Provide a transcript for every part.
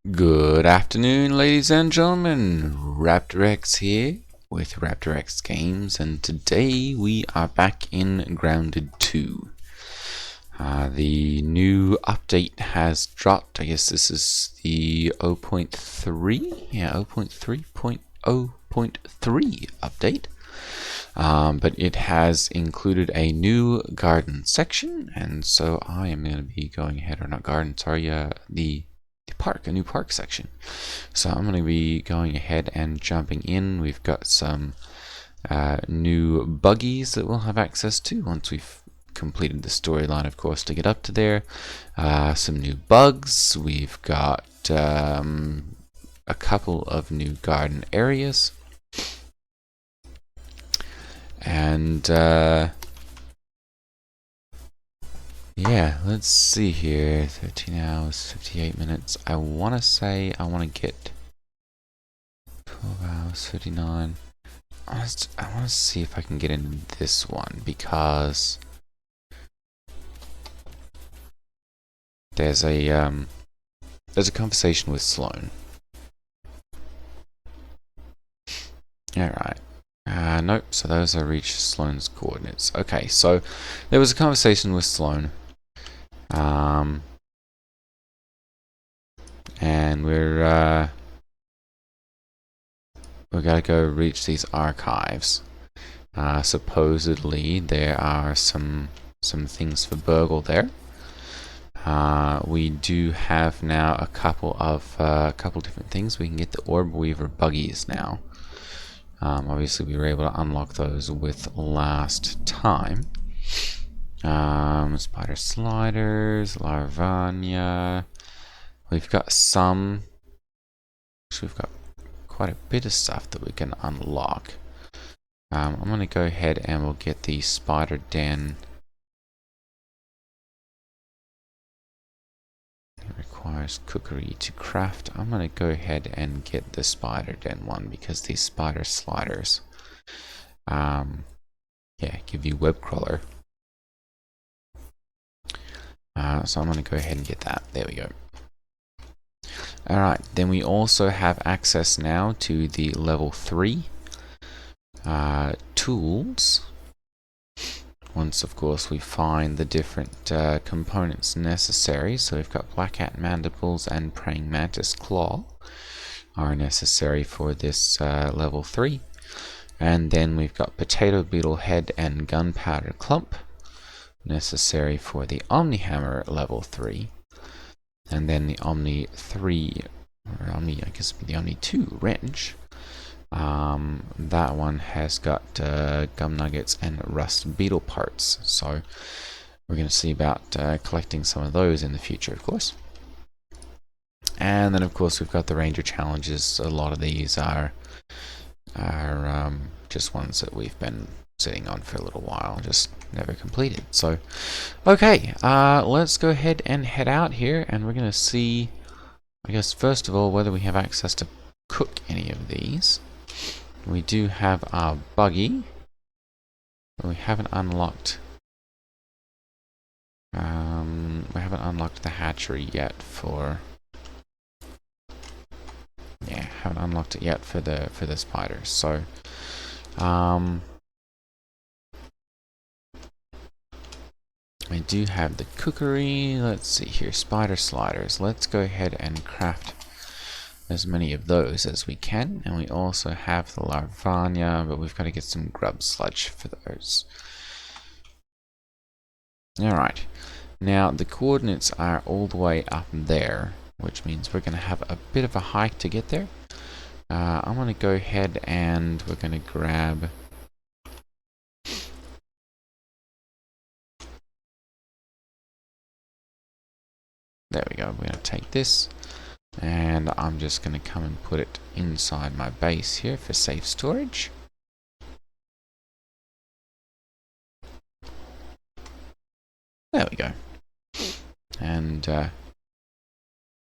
Good afternoon, ladies and gentlemen. Raptor X here with Raptor X Games, and today we are back in Grounded 2. The new update has dropped. I guess this is the 0.3? Yeah, 0.3.0.3 update. But it has included a new garden section, and so I am going to be going ahead, or not garden, sorry, the park, a new park section. So I'm going to be going ahead and jumping in. We've got some new buggies that we'll have access to once we've completed the storyline, of course, to get up to there. Some new bugs. We've got a couple of new garden areas. And yeah, let's see here. 13 hours, 58 minutes. I want to say I want to get 12 hours, 59. I want to see if I can get in this one, because there's a conversation with Sloan. Alright. Nope, so those are reached Sloan's coordinates. Okay, so there was a conversation with Sloan. And we gotta go reach these archives. Supposedly there are some things for Burgle there. We do have now a couple different things. We can get the Orb Weaver buggies now. Obviously we were able to unlock those with last time. Spider sliders, Larvania. We've got some. Actually, we've got quite a bit of stuff that we can unlock. I'm going to go ahead and we'll get the spider den. It requires cookery to craft. I'm going to go ahead and get the spider den one, because these spider sliders, yeah, give you web crawler. So I'm going to go ahead and get that. There we go. Alright, then we also have access now to the level 3 tools. Once, of course, we find the different components necessary. So we've got Black Hat Mandibles and Praying Mantis Claw are necessary for this level 3. And then we've got Potato Beetle Head and Gunpowder Clump necessary for the Omni Hammer level 3. And then the Omni 3, or Omni, I guess the Omni 2 wrench. That one has got gum nuggets and rust beetle parts. So we're going to see about collecting some of those in the future, of course. And then, of course, we've got the Ranger challenges. A lot of these are just ones that we've been sitting on for a little while, just never completed. So okay, let's go ahead and head out here, and we're gonna see, I guess, first of all, whether we have access to cook any of these. We do have our buggy, but we haven't unlocked the hatchery yet for, yeah, haven't unlocked it yet for the spiders. So I do have the cookery. Let's see here, spider sliders. Let's go ahead and craft as many of those as we can. And we also have the Larvania, but we've got to get some grub sludge for those. Alright, now the coordinates are all the way up there, which means we're going to have a bit of a hike to get there. I'm going to go ahead and we're going to grab there we go. We're going to take this, and I'm just going to come and put it inside my base here for safe storage. There we go. And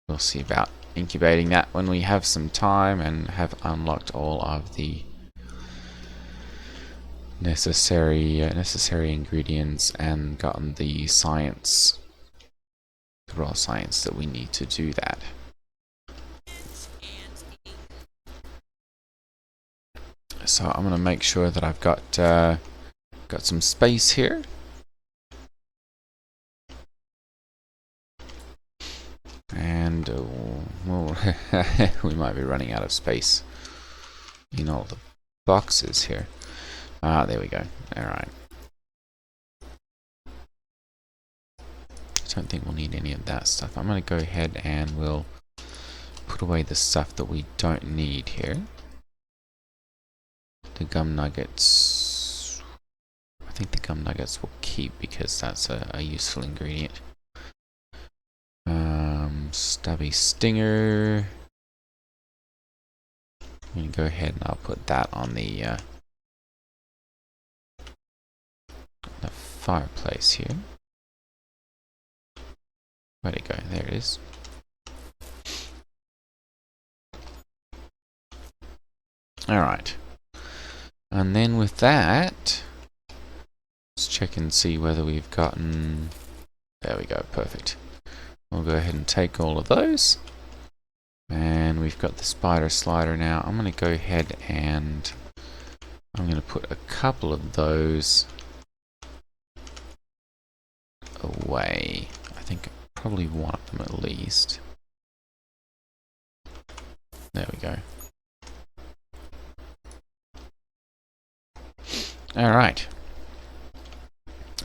we'll see about incubating that when we have some time and have unlocked all of the necessary ingredients and gotten the science, the raw science that we need to do that. So I'm going to make sure that I've got some space here. And well, we might be running out of space in all the boxes here. Ah, there we go. Alright. I don't think we'll need any of that stuff. I'm going to go ahead and we'll put away the stuff that we don't need here. The gum nuggets. I think the gum nuggets will keep because that's a useful ingredient. Stubby stinger. I'm going to go ahead and I'll put that on the fireplace here. Where'd it go? There it is. Alright. And then with that, let's check and see whether we've gotten... There we go, perfect. We'll go ahead and take all of those. And we've got the spider slider now. I'm going to go ahead and I'm going to put a couple of those away. I think probably one of them at least. There we go. Alright.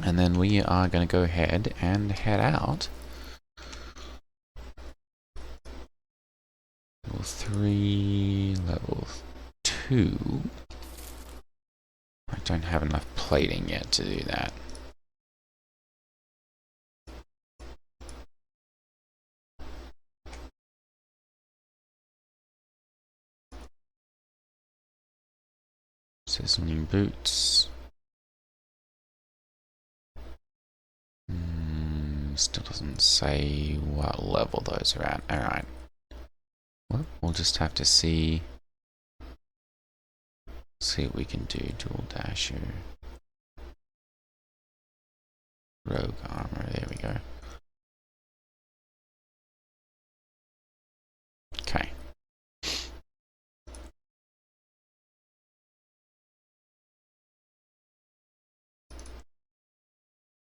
And then we are going to go ahead and head out. Level 3, level 2. I don't have enough plating yet to do that. Sizzling boots. Still doesn't say what level those are at. Alright. Well, we'll just have to see what we can do. Dual dasher. Rogue armor. There we go. Okay.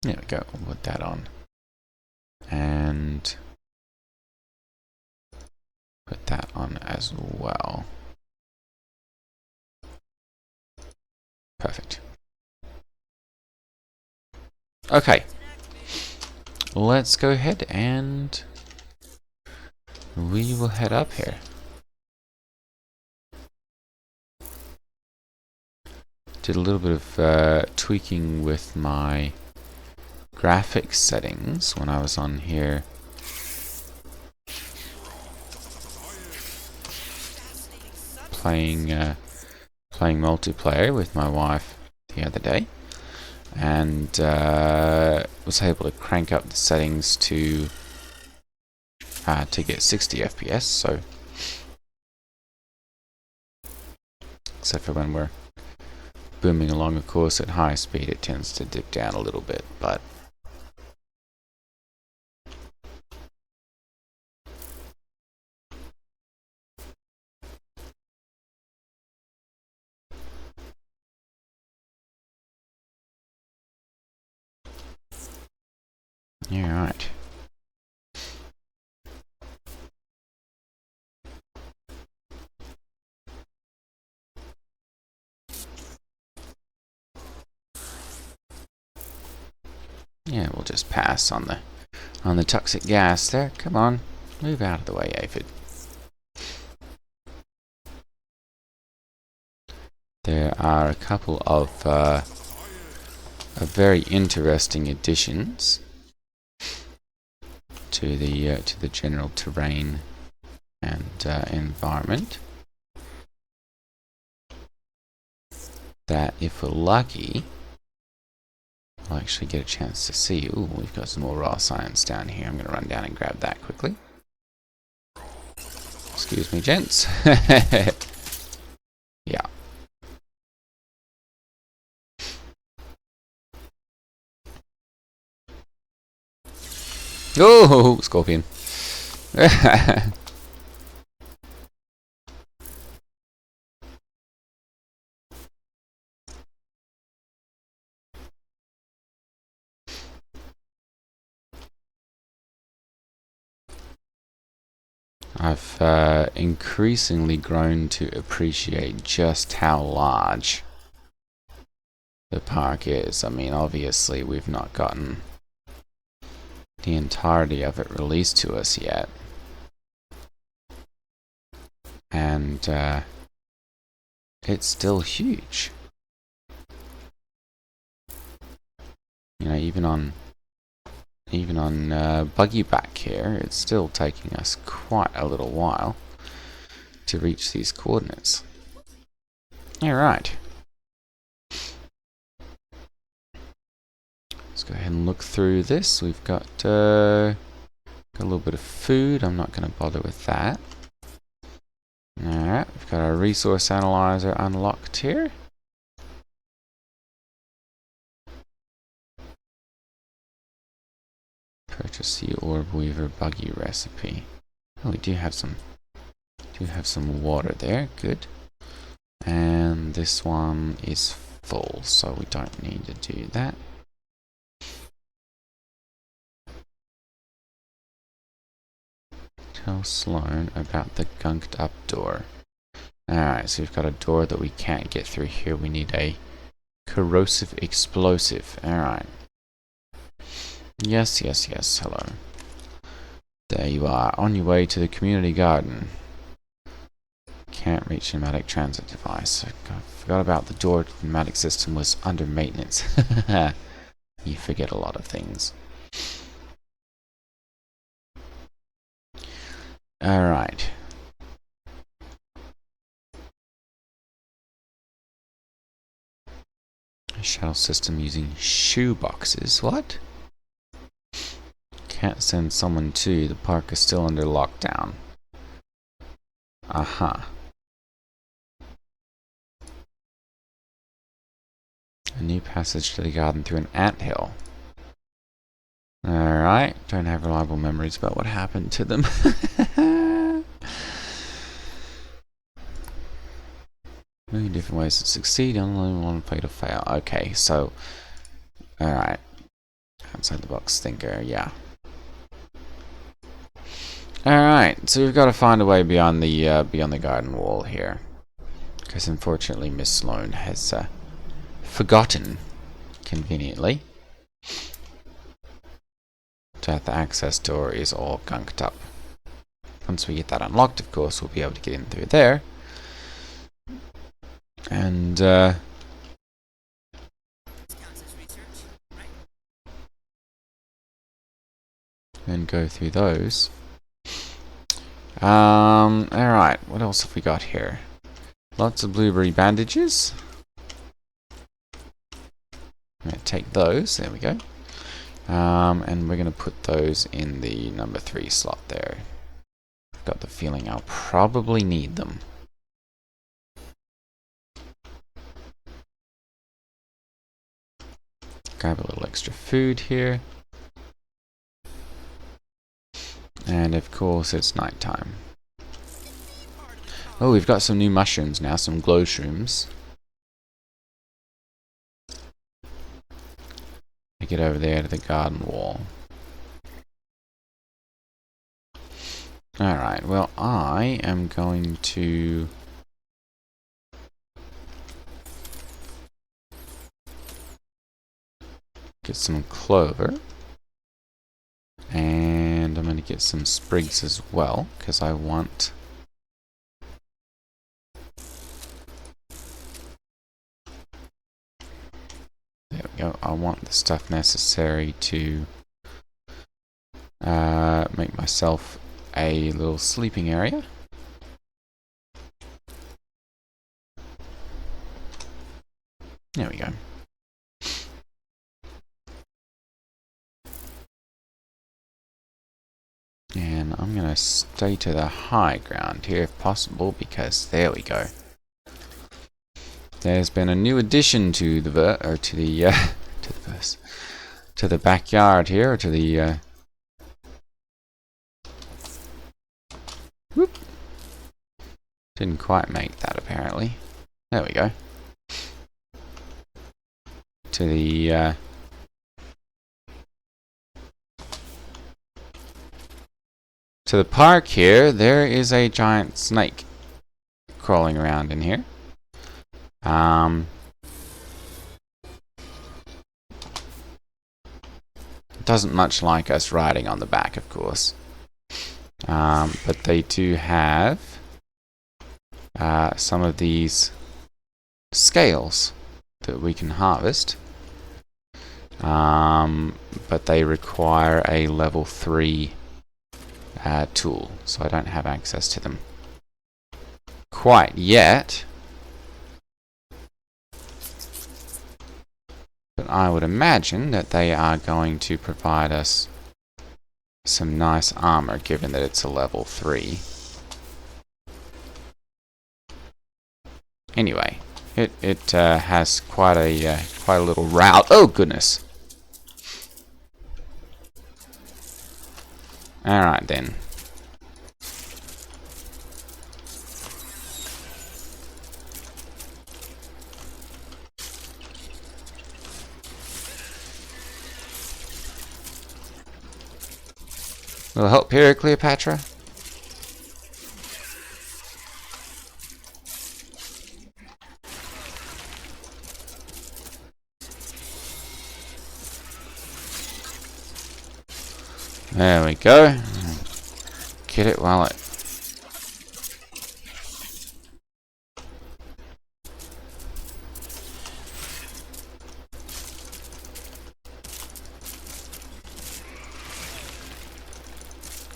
There we go. We'll put that on. And put that on as well. Perfect. Okay. Let's go ahead and we will head up here. Did a little bit of tweaking with my graphics settings when I was on here. Playing multiplayer with my wife the other day, and was able to crank up the settings to get 60 FPS. So, except for when we're booming along a course at high speed, it tends to dip down a little bit, but yeah, right. Yeah, we'll just pass on the toxic gas there. Come on, move out of the way, Aphid. There are a couple of very interesting additions to the general terrain and environment that, if we're lucky, we'll actually get a chance to see. Ooh, we've got some more raw science down here. I'm going to run down and grab that quickly. Excuse me, gents. Yeah. Oh, scorpion. I've increasingly grown to appreciate just how large the park is. I mean, obviously we've not gotten the entirety of it released to us yet. And it's still huge. You know, even on Buggy back here, it's still taking us quite a little while to reach these coordinates. Alright. Let's go ahead and look through this. We've got a little bit of food. I'm not going to bother with that. Alright, we've got our resource analyzer unlocked here. Purchase the orb weaver buggy recipe. Oh, we do have some water there. Good. And this one is full, so we don't need to do that. Tell Sloan about the gunked up door. Alright, so we've got a door that we can't get through here. We need a corrosive explosive. Alright. Yes, yes, yes. Hello. There you are, on your way to the community garden. Can't reach pneumatic transit device. I forgot about the door to the pneumatic system was under maintenance. You forget a lot of things. Alright. Shuttle system using shoe boxes. What? Can't send someone to. The park is still under lockdown. Aha. A new passage to the garden through an anthill. Alright. Don't have reliable memories about what happened to them. Many different ways to succeed, only one way to fail. Okay, so alright. Outside the box thinker, yeah. Alright, so we've got to find a way beyond the garden wall here. Because unfortunately Miss Sloan has forgotten, conveniently, that the access door is all gunked up. Once we get that unlocked, of course, we'll be able to get in through there. And then go through those. Alright, what else have we got here? Lots of blueberry bandages. I'm going to take those, there we go. And we're going to put those in the number 3 slot there. I've got the feeling I'll probably need them. Grab a little extra food here. And of course it's nighttime. Oh, we've got some new mushrooms now, some glow shrooms. I get over there to the garden wall. Alright, well I am going to get some clover. And I'm going to get some sprigs as well, because I want... There we go. I want the stuff necessary to make myself a little sleeping area. There we go. And I'm going to stay to the high ground here if possible, because there we go. There's been a new addition to the to the backyard here, or to the whoop. Didn't quite make that apparently. There we go. To the to the park here, there is a giant snake crawling around in here. Doesn't much like us riding on the back, of course. But they do have some of these scales that we can harvest. But they require a level 3 tool, so I don't have access to them quite yet. But I would imagine that they are going to provide us some nice armor, given that it's a level 3. Anyway, it has quite a little route. Oh goodness! All right then. Will help here, Cleopatra? There we go. Get it while it...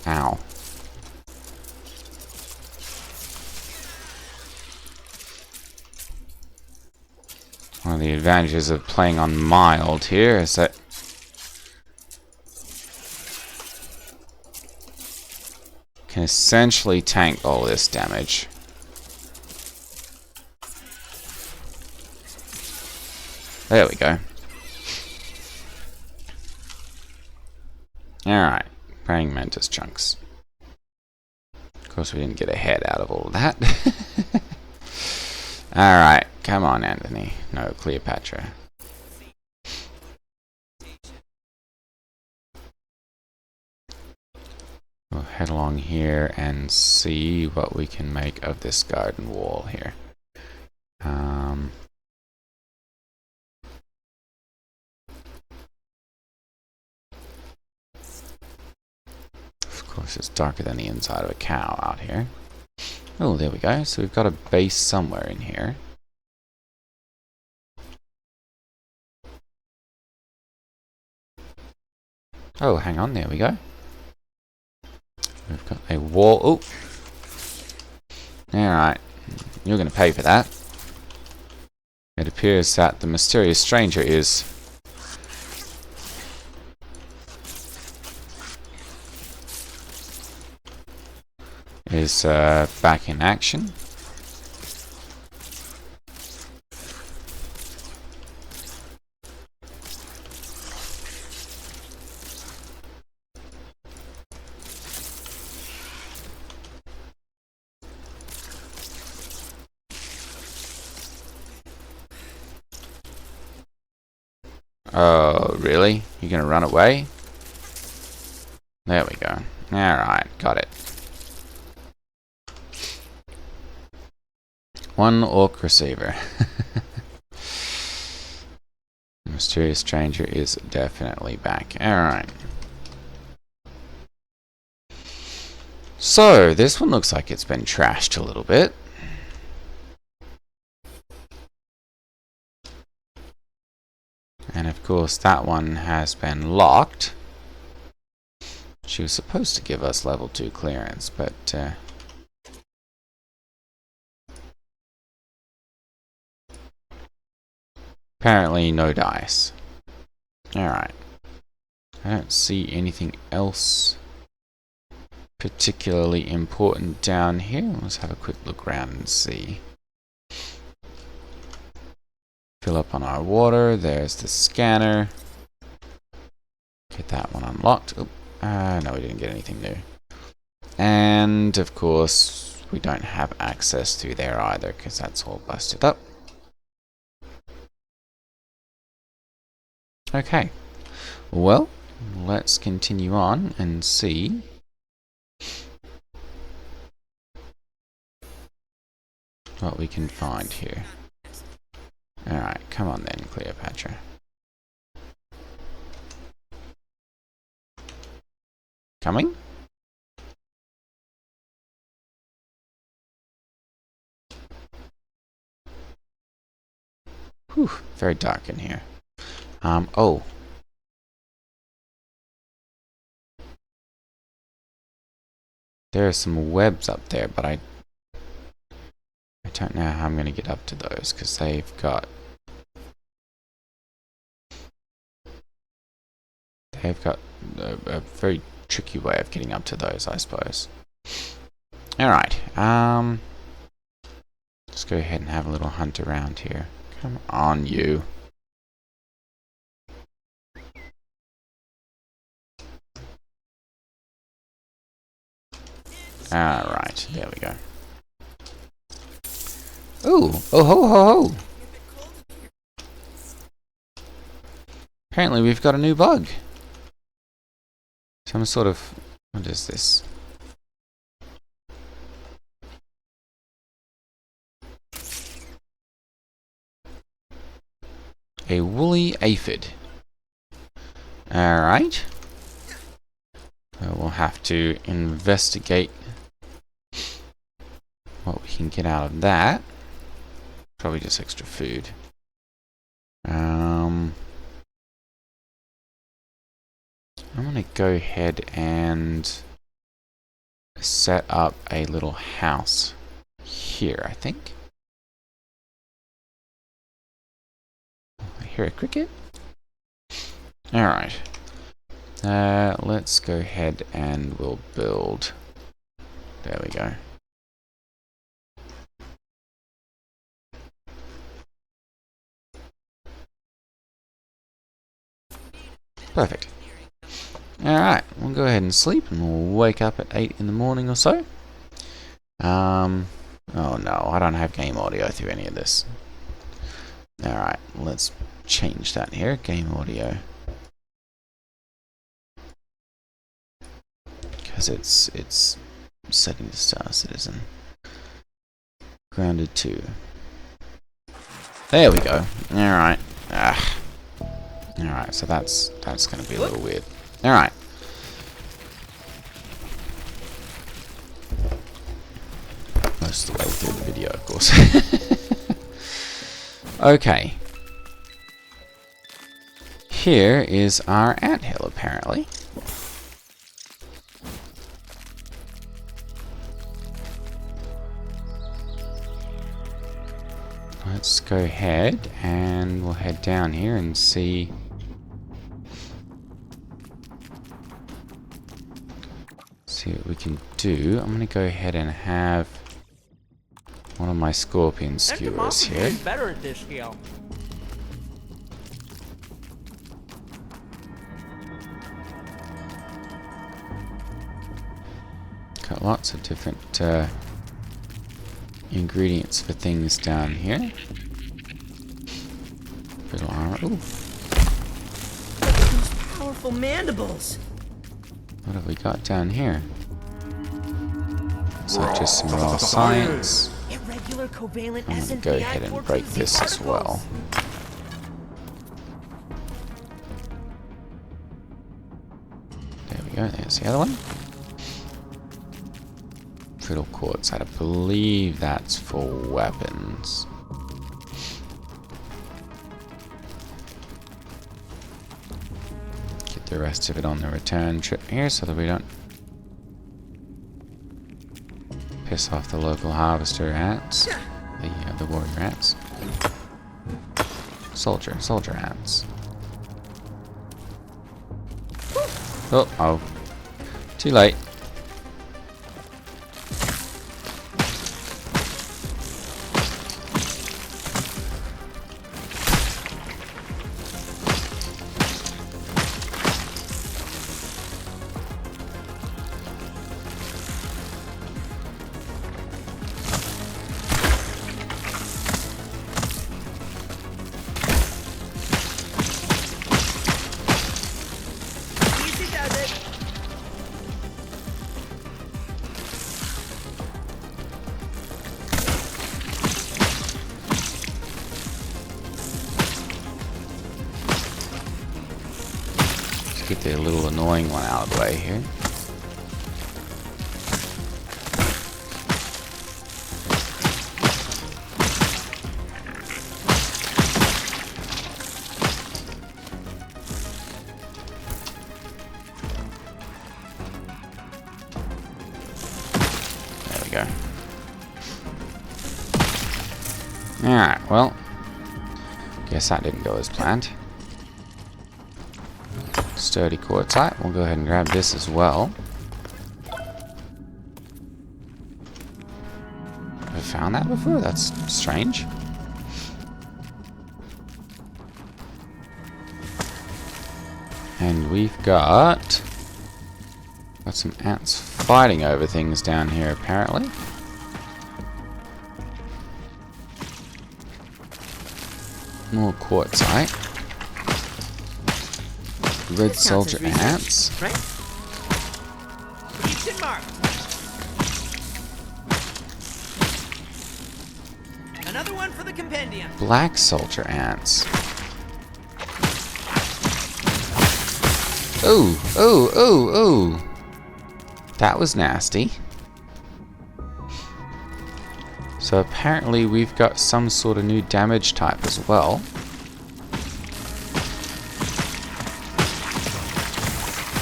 Ow. One of the advantages of playing on mild here is that can essentially tank all this damage. There we go. Alright, praying mantis chunks. Of course we didn't get a head out of all of that. Alright, come on Anthony. No, Cleopatra. We'll head along here and see what we can make of this garden wall here. Of course it's darker than the inside of a cow out here. Oh, there we go. So we've got a base somewhere in here. Oh, hang on. There we go. We've got a wall. Oh! Alright. You're going to pay for that. It appears that the mysterious stranger is... back in action. Oh, really? You're gonna run away? There we go. Alright, got it. One orc receiver. The mysterious stranger is definitely back. Alright. So, this one looks like it's been trashed a little bit. And of course that one has been locked. She was supposed to give us level 2 clearance, but apparently no dice. Alright. I don't see anything else particularly important down here. Let's have a quick look around and see. Fill up on our water. There's the scanner. Get that one unlocked. Oh, no, we didn't get anything new. And, of course, we don't have access through there either, because that's all busted up. Okay. Well, let's continue on and see what we can find here. Alright, come on then, Cleopatra. Coming? Whew, very dark in here. Oh. There are some webs up there, but I don't know how I'm going to get up to those, because they've got a very tricky way of getting up to those, I suppose. Alright, let's go ahead and have a little hunt around here. Come on, you. Alright, there we go. Ooh, oh ho ho ho! Apparently we've got a new bug. Some sort of... what is this? A woolly aphid. Alright. We'll have to investigate what we can get out of that. Probably just extra food. I'm gonna go ahead and set up a little house here, I think. I hear a cricket. Alright. Let's go ahead and we'll build. There we go. Perfect. Alright, we'll go ahead and sleep and we'll wake up at 8 in the morning or so. Oh no, I don't have game audio through any of this. Alright, let's change that here. Game audio. Because it's setting to Star Citizen. Grounded 2. There we go. Alright. Alright, so that's going to be a little weird. Alright. Most of the way through the video, of course. Okay. Here is our anthill, apparently. Let's go ahead and we'll head down here and see. See what we can do. I'm gonna go ahead and have one of my scorpion skewers here. Better at this skill. Got lots of different ingredients for things down here. Bit of armor. Ooh. Those powerful mandibles. What have we got down here? Looks like just some raw science. Irregular covalent I'm gonna go ahead and break this as well. There we go, there's the other one. Brittle quartz, I believe that's for weapons. Get the rest of it on the return trip here so that we don't piss off the local harvester ants. The warrior ants. Soldier ants. Oh. Too late. the little annoying one out of the way here. There we go. Alright, well, guess that didn't go as planned. Sturdy quartzite. We'll go ahead and grab this as well. Have I found that before? That's strange. And we've got some ants fighting over things down here apparently. More quartzite. Red soldier ants. Right? Each mark. Another one for the compendium. Black soldier ants. Ooh, ooh, ooh, ooh. That was nasty. So apparently we've got some sort of new damage type as well.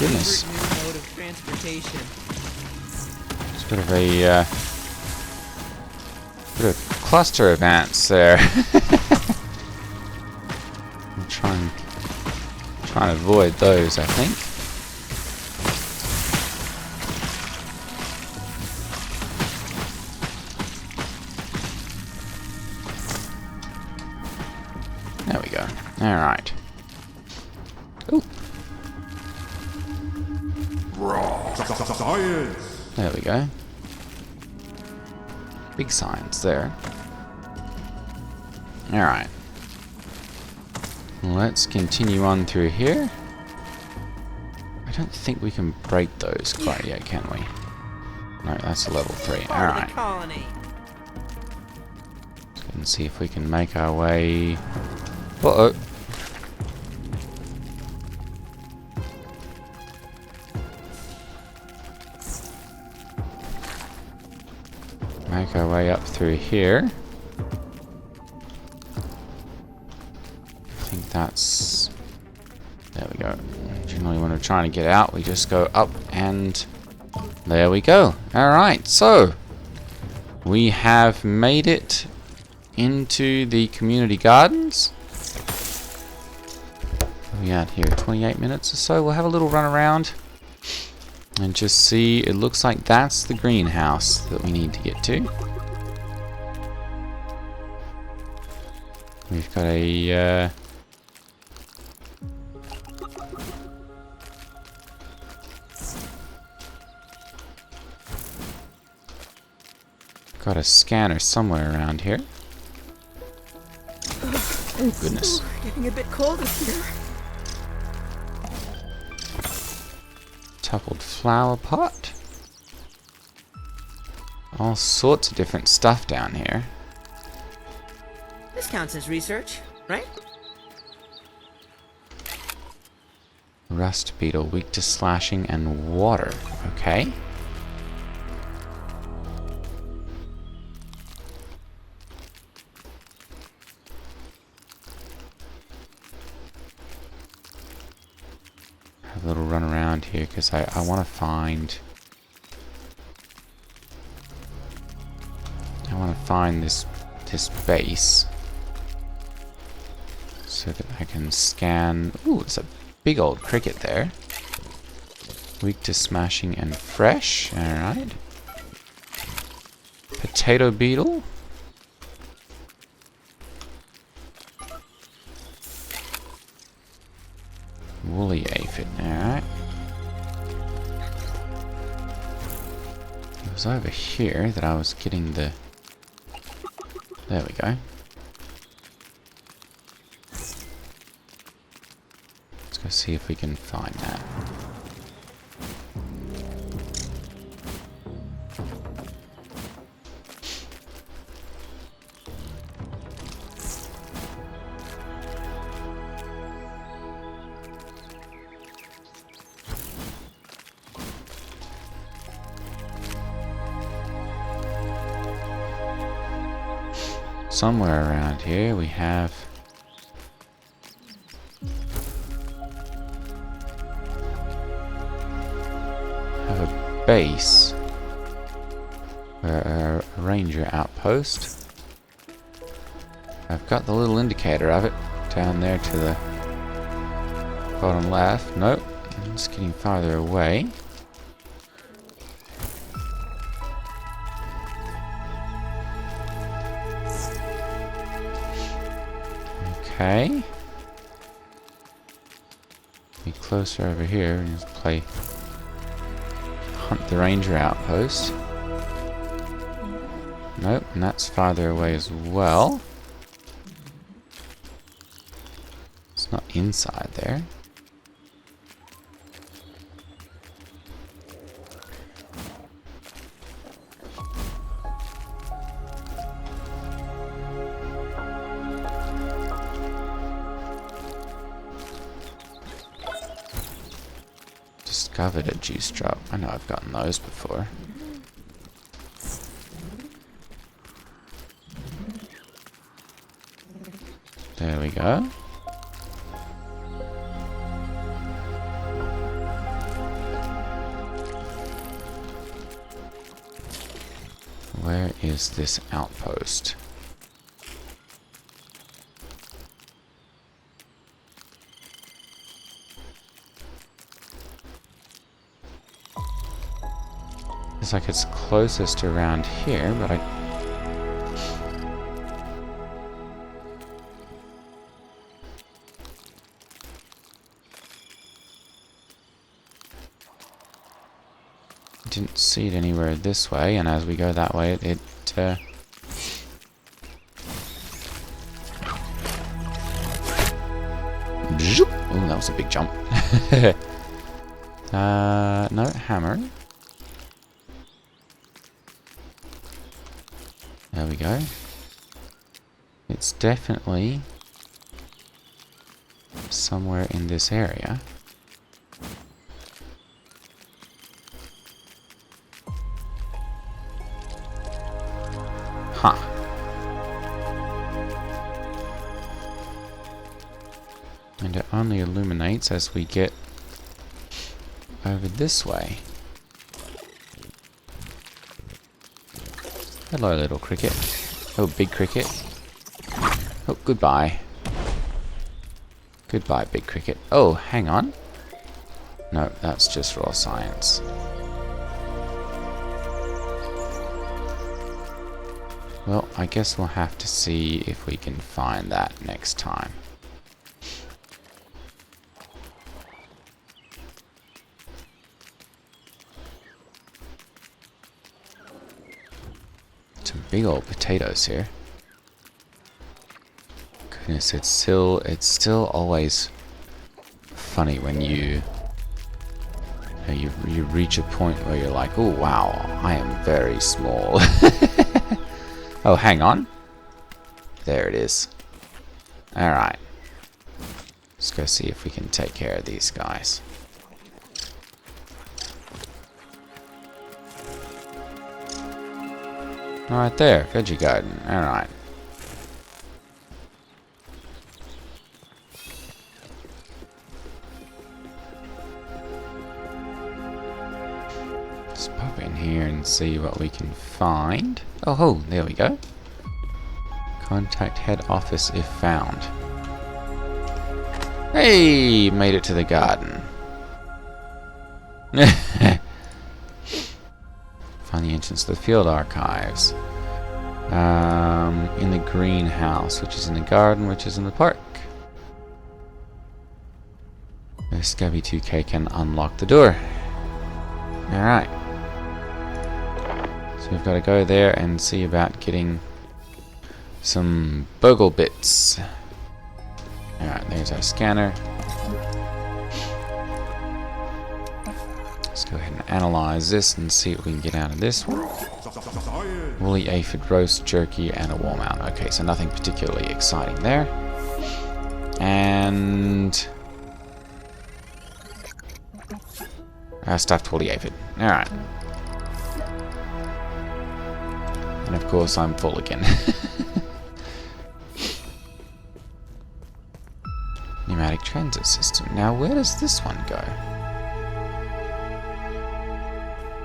Goodness. New mode of transportation. It's a bit of a cluster of ants there. I'm trying to avoid those, I think. There we go. All right. Ooh. Science. There we go. Big science there. Alright. Let's continue on through here. I don't think we can break those quite yet, can we? No, that's a level 3. Alright. Colony. Let's go and see if we can make our way... Uh-oh. Make our way up through here. I think that's... There we go. Generally when we're trying to get out, we just go up and... There we go. Alright, so... We have made it into the community gardens. What are we at here? 28 minutes or so. We'll have a little run around. And just see, it looks like that's the greenhouse that we need to get to. We've got a... got a scanner somewhere around here. Oh goodness. Getting a bit cold in here. Toppled flower pot. All sorts of different stuff down here. This counts as research, right? Rust beetle, weak to slashing and water. Okay. Have a little run around here because I want to find... I want to find this base so that I can scan... Ooh, it's a big old cricket there. Weak to smashing and fresh. Alright. Potato beetle. Woolly aphid. Alright. It was over here that I was getting the... There we go. Let's go see if we can find that. somewhere around here we have a base, a ranger outpost. I've got the little indicator of it down there to the bottom left. Nope, it's getting farther away. Okay. Be closer over here and just play hunt the ranger outpost. Nope, and that's farther away as well. It's not inside there. Discovered a juice drop. I know I've gotten those before. There we go. Where is this outpost? Looks like it's closest around here, but I didn't see it anywhere this way, and as we go that way, oh, that was a big jump. No hammer. There we go. It's definitely somewhere in this area. Huh. And it only illuminates as we get over this way. Hello, little cricket. Oh, big cricket. Oh, goodbye. Goodbye, big cricket. Oh, hang on. No, that's just raw science. Well, I guess we'll have to see if we can find that next time. Some big old potatoes here. Goodness, it's still always funny when you reach a point where you're like, oh wow, I am very small. Oh, hang on. There it is. Alright. Let's go see if we can take care of these guys. Right there, veggie garden. Alright. Let's pop in here and see what we can find. Oh ho, there we go. Contact head office if found. Hey, made it to the garden. Find the entrance to the field archives. In the greenhouse, which is in the garden, which is in the park. Scabby 2K can unlock the door. Alright. So we've got to go there and see about getting some bogle bits. Alright, there's our scanner. Let's go ahead and analyze this and see what we can get out of this one. Woolly aphid roast, jerky, and a warm out. Okay, so nothing particularly exciting there. And stuffed woolly aphid. Alright. And of course I'm full again. transit system. Now, where does this one go?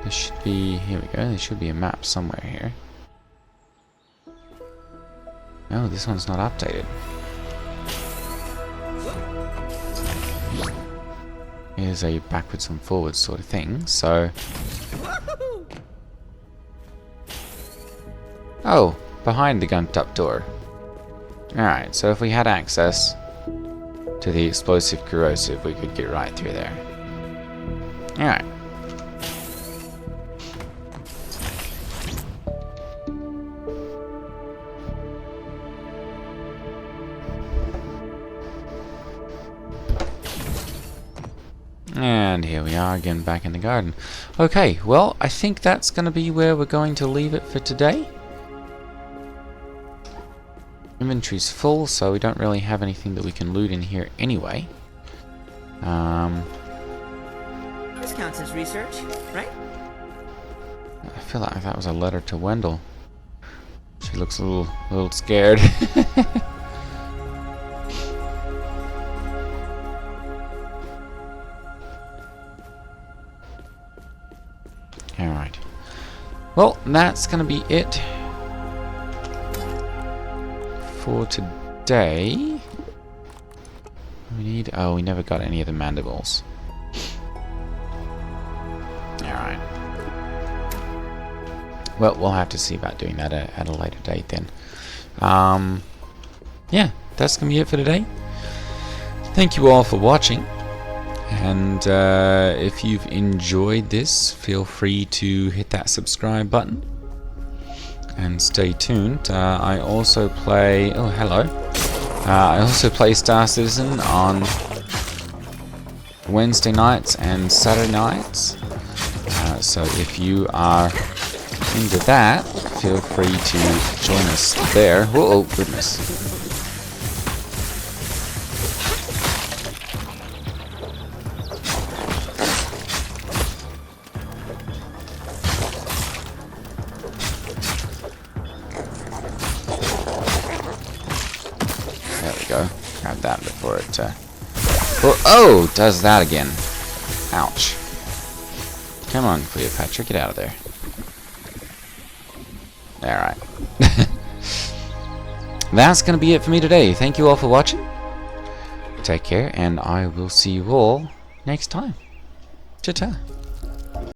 There should be... Here we go. There should be a map somewhere here. No, this one's not updated. Here's a backwards and forwards sort of thing, so... Oh, behind the gunked up door. Alright, so if we had access to the explosive corrosive, we could get right through there. Alright. And here we are again back in the garden. Okay, well, I think that's going to be where we're going to leave it for today. Inventory's full, so we don't really have anything that we can loot in here anyway. This counts as research, right? I feel like that was a letter to Wendell. She looks a little scared. Alright. Well, that's going to be it for today. We need... Oh, we never got any of the mandibles. Alright. Well, we'll have to see about doing that at a later date then. Yeah, that's going to be it for today. Thank you all for watching. And if you've enjoyed this, feel free to hit that subscribe button. And stay tuned. I also play... Oh, hello. I also play Star Citizen on Wednesday nights and Saturday nights. So if you are into that, feel free to join us there. Whoa, oh, goodness. There we go. Grab that before it... Oh, does that again. Ouch. Come on, Cleopatra, get out of there. Alright. That's going to be it for me today. Thank you all for watching. Take care, and I will see you all next time. Ta-ta.